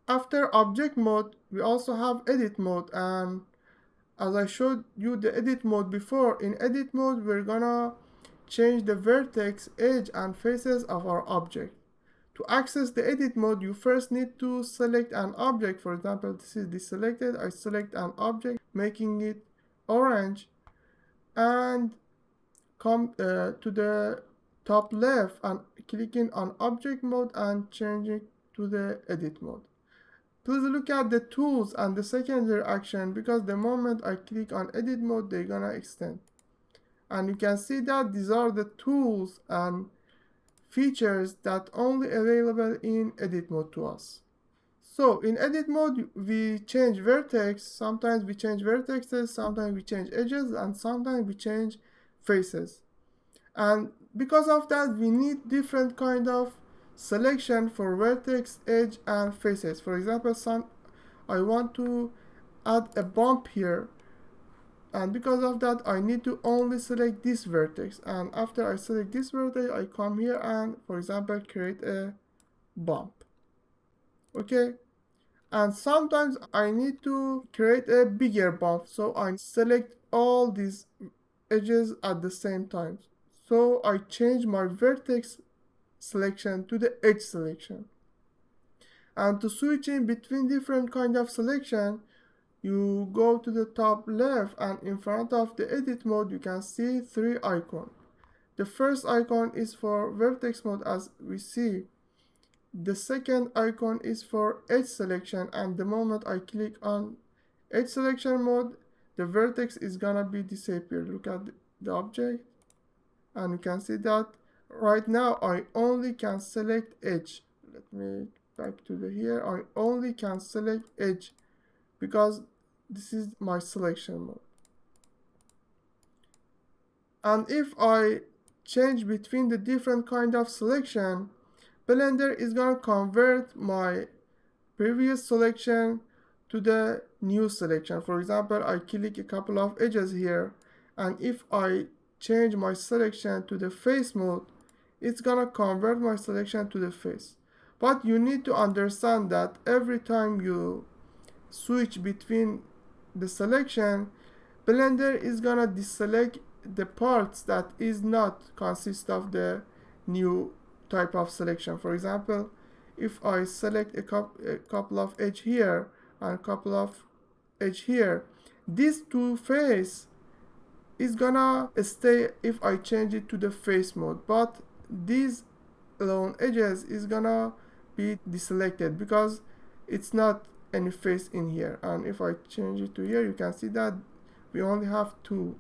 After object mode, we also have edit mode, and as I showed you the edit mode before, in edit mode we're gonna change the vertex, edge, and faces of our object. To access the edit mode, you first need to select an object. For example, this is deselected. I select an object, making it orange, and come to the top left and clicking on object mode and changing to the edit mode. Please look at the tools and the secondary action, because the moment I click on edit mode, they're gonna extend. And you can see that these are the tools and features that only available in edit mode to us. So in edit mode, we change vertex. Sometimes we change vertexes, sometimes we change edges, and sometimes we change faces. And because of that, we need different kind of selection for vertex, edge, and faces. For example, I want to add a bump here, and because of that I need to only select this vertex, and after I select this vertex I come here and, for example, create a bump. Okay, and sometimes I need to create a bigger bump, so I select all these edges at the same time. So I change my vertex selection to the edge selection. And to switch in between different kind of selection, you go to the top left, and in front of the edit mode you can see 3 icons. The first icon is for vertex mode, as we see. The second icon is for edge selection, and the moment I click on edge selection mode, the vertex is gonna be disappeared. Look at the object, and you can see that right now I only can select edge. Let me back to the here. I only can select edge because this is my selection mode. And if I change between the different kind of selection, Blender is gonna convert my previous selection to the new selection. For example, I click a couple of edges here, and if I change my selection to the face mode, it's gonna convert my selection to the face. But you need to understand that every time you switch between the selection, Blender is gonna deselect the parts that is not consist of the new type of selection. For example, if I select a couple of edge here and a couple of edge here, these two face is gonna stay if I change it to the face mode, but these lone edges is gonna be deselected because it's not any face in here. And if I change it to here, you can see that we only have 2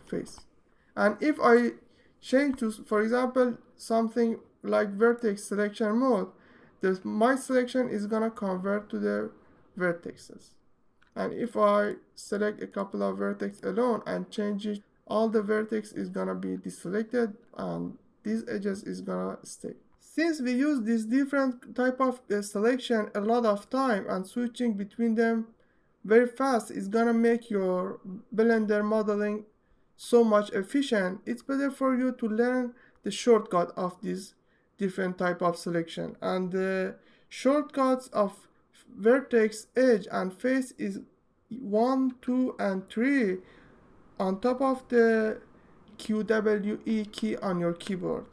face. And if I change to, for example, something like vertex selection mode, my selection is gonna convert to the vertexes. And if I select a couple of vertex alone and change it, all the vertex is gonna be deselected and these edges is gonna stay. Since we use this different type of selection a lot of time, and switching between them very fast is gonna make your Blender modeling so much efficient, it's better for you to learn the shortcut of this different type of selection. And the shortcuts of vertex, edge, and face is 1, 2, and 3 on top of the QWE key on your keyboard.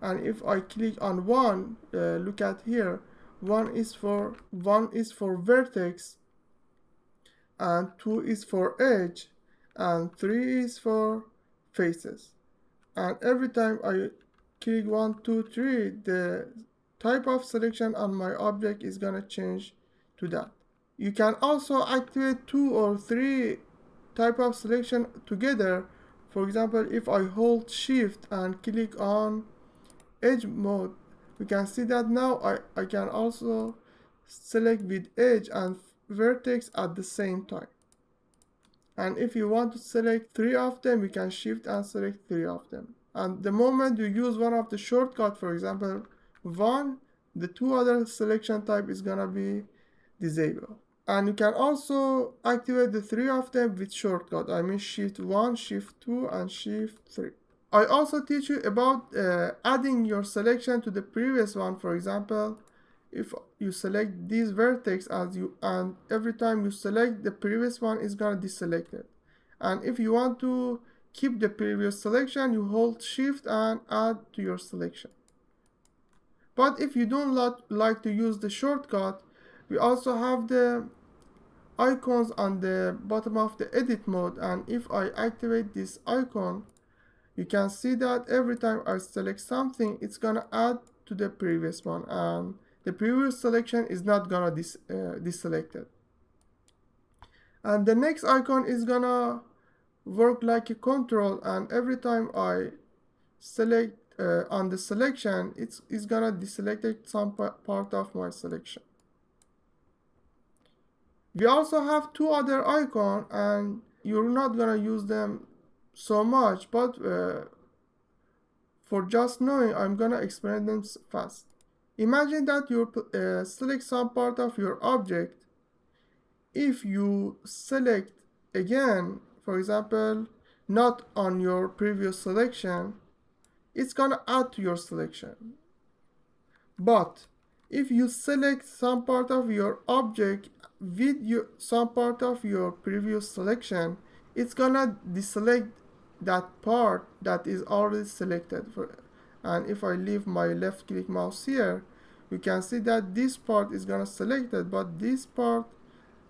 And if I click on 1, look at here, 1 is for vertex, and 2 is for edge, and 3 is for faces. And every time I click 1, 2, 3, the type of selection on my object is gonna change to that. You can also activate 2 or 3 type of selection together. For example, if I hold shift and click on edge mode, we can see that now I can also select with edge and vertex at the same time. And if you want to select 3 of them, we can shift and select 3 of them. And the moment you use one of the shortcut, for example 1, the 2 other selection type is gonna be disabled. And you can also activate the 3 of them with shortcut. I mean shift 1, shift 2, and shift 3. I also teach you about adding your selection to the previous one. For example, if you select these vertex and every time you select, the previous one is gonna deselect it. And if you want to keep the previous selection, you hold shift and add to your selection. But if you don't like to use the shortcut, we also have the icons on the bottom of the edit mode, and if I activate this icon, you can see that every time I select something, it's gonna add to the previous one, and the previous selection is not gonna deselected. And the next icon is gonna work like a control, and every time I select on the selection, it's gonna deselect some part of my selection. We also have two other icons, and you're not gonna use them so much, but for just knowing, I'm gonna explain them fast. Imagine that you select some part of your object. If you select again, for example, not on your previous selection, it's gonna add to your selection. But if you select some part of your object with some part of your previous selection, it's gonna deselect that part that is already selected. And if I leave my left click mouse here, you can see that this part is gonna selected, but this part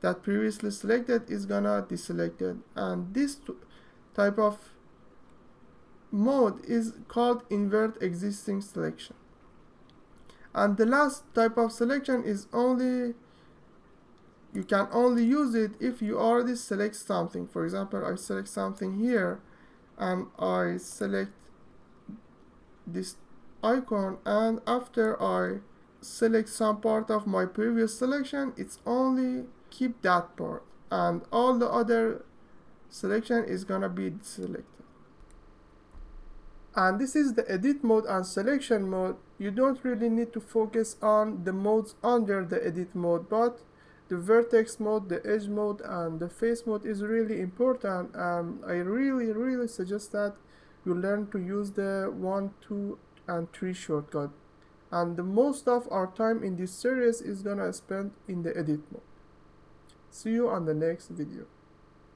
that previously selected is gonna deselected. And this type of mode is called invert existing selection. And the last type of selection is you can only use it if you already select something. For example, I select something here and I select this icon, and after I select some part of my previous selection, it's only keep that part, and all the other selection is gonna be selected. And this is the edit mode and selection mode. You don't really need to focus on the modes under the edit mode, but the vertex mode, the edge mode, and the face mode is really important. I really suggest that you learn to use the 1, 2, and 3 shortcut. And the most of our time in this series is gonna spend in the edit mode. See you on the next video.